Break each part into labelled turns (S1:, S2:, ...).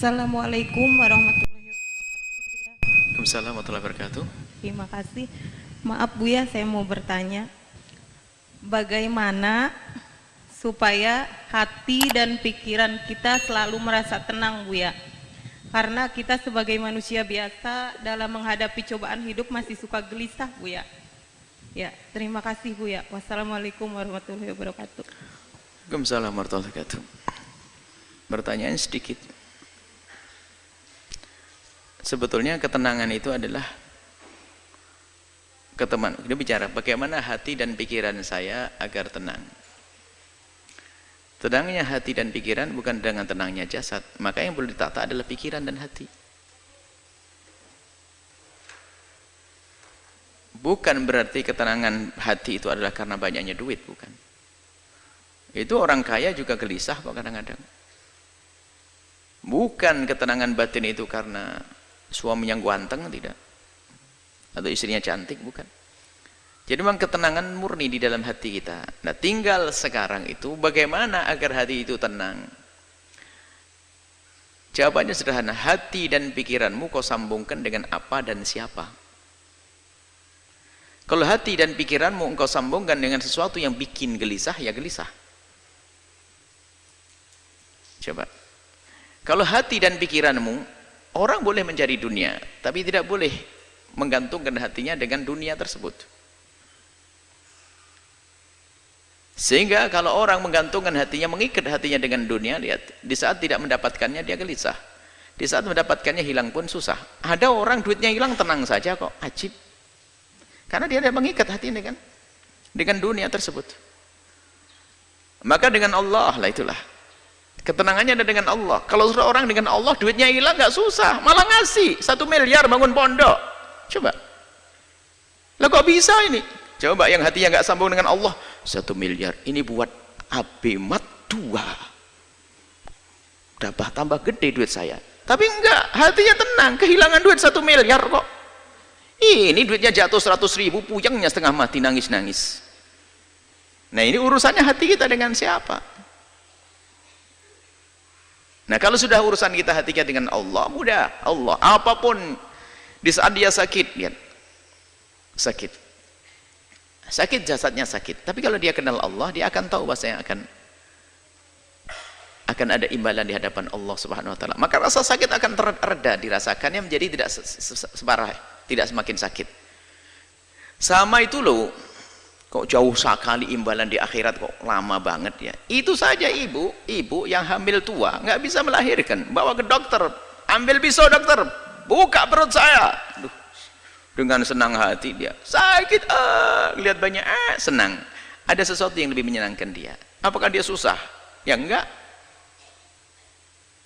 S1: Assalamualaikum warahmatullahi wabarakatuh.
S2: Waalaikumsalam warahmatullahi wabarakatuh.
S1: Terima kasih. Maaf Buya, saya mau bertanya, bagaimana supaya hati dan pikiran kita selalu merasa tenang Buya? Karena kita sebagai manusia biasa dalam menghadapi cobaan hidup masih suka gelisah Buya. Ya, terima kasih Buya. Wassalamualaikum warahmatullahi wabarakatuh.
S2: Waalaikumsalam warahmatullahi wabarakatuh. Pertanyaan sedikit. Sebetulnya ketenangan itu adalah dia bicara bagaimana hati dan pikiran saya agar tenang. Tenangnya hati dan pikiran bukan dengan tenangnya jasad. Maka yang perlu ditata adalah pikiran dan hati. Bukan berarti ketenangan hati itu adalah karena banyaknya duit, bukan. Itu orang kaya juga gelisah kok kadang-kadang. Bukan ketenangan batin itu karena suaminya ganteng, tidak. Atau istrinya cantik, bukan. Jadi memang ketenangan murni di dalam hati kita. Nah, tinggal sekarang itu bagaimana agar hati itu tenang. Jawabannya sederhana, hati dan pikiranmu kau sambungkan dengan apa dan siapa. Kalau hati dan pikiranmu engkau sambungkan dengan sesuatu yang bikin gelisah, ya gelisah. Coba. Kalau hati dan pikiranmu, orang boleh mencari dunia, tapi tidak boleh menggantungkan hatinya dengan dunia tersebut. Sehingga kalau orang menggantungkan hatinya, mengikat hatinya dengan dunia, lihat, di saat tidak mendapatkannya dia gelisah. Di saat mendapatkannya hilang pun susah. Ada orang duitnya hilang tenang saja kok, ajib. Karena dia tidak mengikat hatinya dengan dunia tersebut. Maka dengan Allah lah itulah. Ketenangannya ada dengan Allah. Kalau sudah orang dengan Allah, duitnya hilang nggak susah, malah ngasih 1 miliar bangun pondok. Coba. Lah kok bisa ini? Coba yang hatinya nggak sambung dengan Allah, 1 miliar ini buat abimat 2. Dapat tambah gede duit saya. Tapi enggak, hatinya tenang, kehilangan duit 1 miliar kok. Ini duitnya jatuh 100.000, puyengnya setengah mati, nangis-nangis. Nah ini urusannya hati kita dengan siapa? Nah kalau sudah urusan kita hati kita dengan Allah, mudah. Allah, apapun di saat dia sakit, lihat, sakit jasadnya sakit, tapi kalau dia kenal Allah, dia akan tahu bahasanya akan ada imbalan di hadapan Allah Subhanahu Wa Taala. Maka rasa sakit akan tereda dirasakannya, menjadi tidak separah, tidak semakin sakit. Sama itu loh. Kok jauh sekali imbalan di akhirat, kok lama banget ya. Itu saja ibu yang hamil tua nggak bisa melahirkan, bawa ke dokter, ambil pisau dokter, buka perut saya. Duh, dengan senang hati dia sakit, lihat banyak senang. Ada sesuatu yang lebih menyenangkan dia. Apakah dia susah? Ya enggak.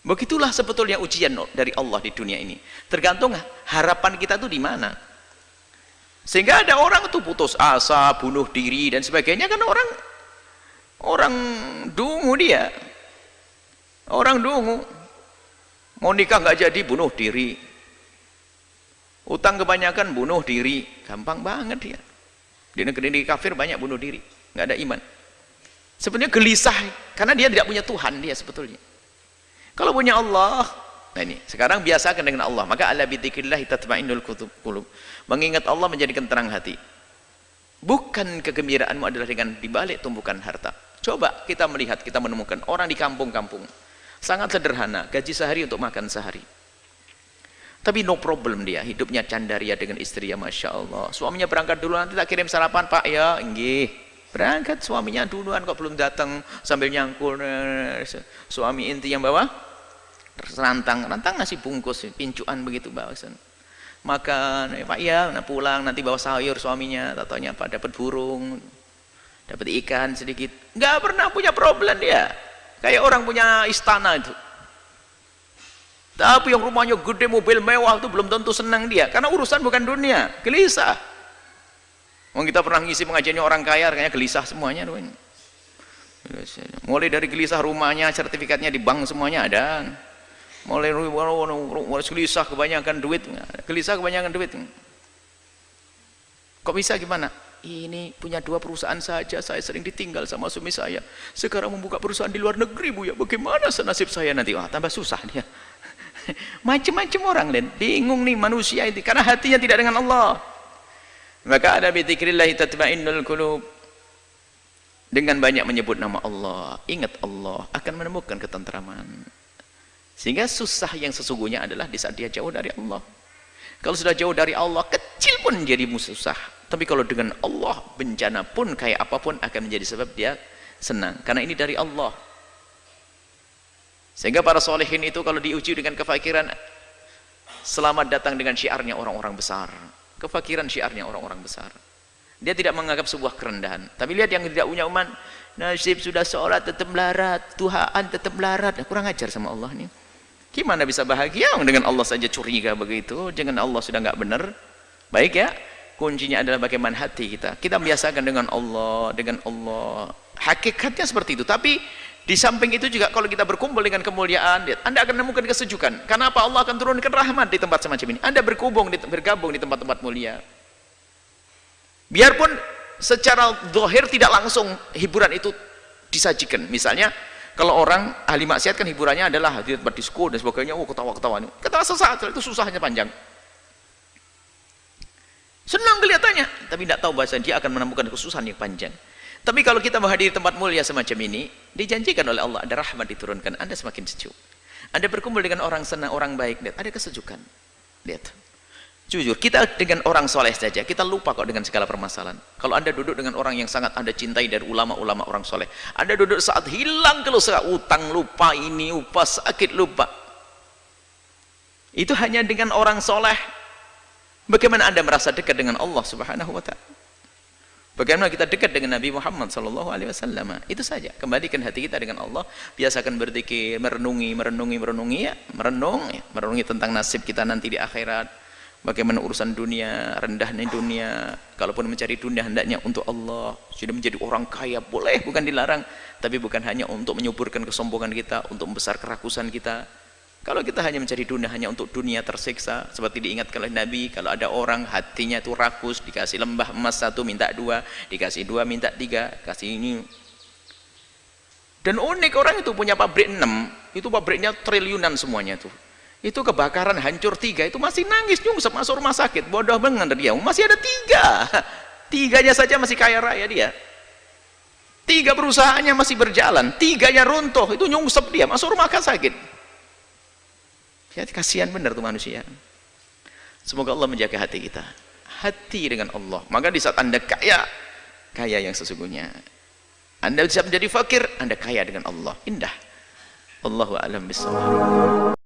S2: Begitulah sebetulnya ujian dari Allah di dunia ini. Tergantung harapan kita tuh di mana. Sehingga ada orang itu putus asa, bunuh diri dan sebagainya, kan orang dungu dia. Orang dungu. Mau nikah nggak jadi, bunuh diri. Utang kebanyakan, bunuh diri. Gampang banget dia. Di negeri kafir banyak bunuh diri, nggak ada iman. Sebenarnya gelisah karena dia tidak punya Tuhan dia sebetulnya. Kalau punya Allah, nah ini sekarang biasakan dengan Allah. Maka ala bidzikrillah tatma'innul qulub. Mengingat Allah menjadikan tenang hati. Bukan kegembiraanmu adalah dengan dibalik tumpukan harta. Coba kita melihat, kita menemukan orang di kampung-kampung sangat sederhana, gaji sehari untuk makan sehari, tapi no problem dia, hidupnya candaria dengan istri, ya Masya Allah. Suaminya berangkat dulu, nanti tak kirim sarapan Pak ya. Nggih, berangkat suaminya duluan kok belum datang, sambil nyangkul. Suami inti yang bawa rantang ngasih bungkus, pincuan begitu bawasan. Makan, Pak ya, nah pulang nanti bawa sayur suaminya, tatanya apa, dapat burung, dapat ikan sedikit, nggak pernah punya problem dia, kayak orang punya istana itu. Tapi yang rumahnya gede, mobil mewah itu belum tentu senang dia, karena urusan bukan dunia, gelisah. Kita pernah ngisi pengajiannya orang kaya, kayaknya gelisah semuanya. Mulai dari gelisah rumahnya, sertifikatnya di bank semuanya ada. Mulai gelisah kebanyakan duit, kok bisa gimana? Ini punya 2 perusahaan saja, saya sering ditinggal sama suami saya, sekarang membuka perusahaan di luar negeri Bu ya, bagaimana nasib saya nanti? Wah, tambah susah dia. Macam-macam orang, dan bingung nih manusia itu karena hatinya tidak dengan Allah. Maka ada bi dzikrillah tatma'innul qulub. Dengan banyak menyebut nama Allah, ingat Allah, akan menemukan ketentraman. Sehingga susah yang sesungguhnya adalah di saat dia jauh dari Allah. Kalau sudah jauh dari Allah, kecil pun jadi susah. Tapi kalau dengan Allah, bencana pun kayak apapun akan menjadi sebab dia senang. Karena ini dari Allah. Sehingga para solehin itu kalau diuji dengan kefakiran, selamat datang dengan syiarnya orang-orang besar. Kefakiran syiarnya orang-orang besar. Dia tidak menganggap sebuah kerendahan. Tapi lihat yang tidak punya iman, nasib sudah sholat tetap melarat, Tuhan tetap melarat. Kurang ajar sama Allah nih. Gimana bisa bahagia dengan Allah saja curiga begitu? Jangan Allah sudah nggak benar. Baik ya, kuncinya adalah bagaimana hati kita. Kita biasakan dengan Allah, dengan Allah. Hakikatnya seperti itu. Tapi di samping itu juga kalau kita berkumpul dengan kemuliaan, Anda akan menemukan kesejukan. Kenapa Allah akan turunkan rahmat di tempat semacam ini? Anda bergabung di tempat-tempat mulia. Biarpun secara zahir tidak langsung hiburan itu disajikan. Misalnya kalau orang ahli maksiat kan hiburannya adalah di tempat disko dan sebagainya, ketawa-ketawa. Ketawa sesaat itu susahnya panjang. Senang kelihatannya, tapi tidak tahu bahasa dia akan menemukan kesusahan yang panjang. Tapi kalau kita menghadiri tempat mulia semacam ini, dijanjikan oleh Allah ada rahmat diturunkan, Anda semakin sejuk. Anda berkumpul dengan orang senang, orang baik, lihat, ada kesejukan. Lihat. Jujur, kita dengan orang soleh saja, kita lupa kok dengan segala permasalahan. Kalau Anda duduk dengan orang yang sangat Anda cintai dari ulama-ulama orang soleh, Anda duduk saat hilang kalau utang lupa, ini lupa, sakit lupa. Itu hanya dengan orang soleh. Bagaimana Anda merasa dekat dengan Allah Subhanahu wa ta'ala? Bagaimana kita dekat dengan Nabi Muhammad sallallahu alaihi wasallam? Itu saja. Kembalikan hati kita dengan Allah, biasakan berzikir, merenungi ya, merenungi tentang nasib kita nanti di akhirat. Bagaimana urusan dunia, rendahnya dunia. Kalaupun mencari dunia hendaknya untuk Allah. Sudah menjadi orang kaya boleh, bukan dilarang, tapi bukan hanya untuk menyuburkan kesombongan kita, untuk membesar kerakusan kita. Kalau kita hanya mencari dunia hanya untuk dunia tersiksa, seperti diingatkan oleh Nabi, kalau ada orang hatinya itu rakus, dikasih lembah emas 1 minta 2, dikasih 2 minta 3, kasih ini. Dan unik, orang itu punya pabrik 6, itu pabriknya triliunan semuanya tuh. Itu kebakaran hancur 3, itu masih nangis nyungsep masuk rumah sakit. Bodoh banget dia, masih ada 3. 3-nya saja masih kaya raya dia. 3 perusahaannya masih berjalan, 3-nya runtuh, itu nyungsep dia masuk rumah sakit. Ya, kasihan benar tuh manusia. Semoga Allah menjaga hati kita, hati dengan Allah. Maka di saat Anda kaya yang sesungguhnya, Anda bisa menjadi fakir, Anda kaya dengan Allah. Indah. Allahu a'lam bishawab.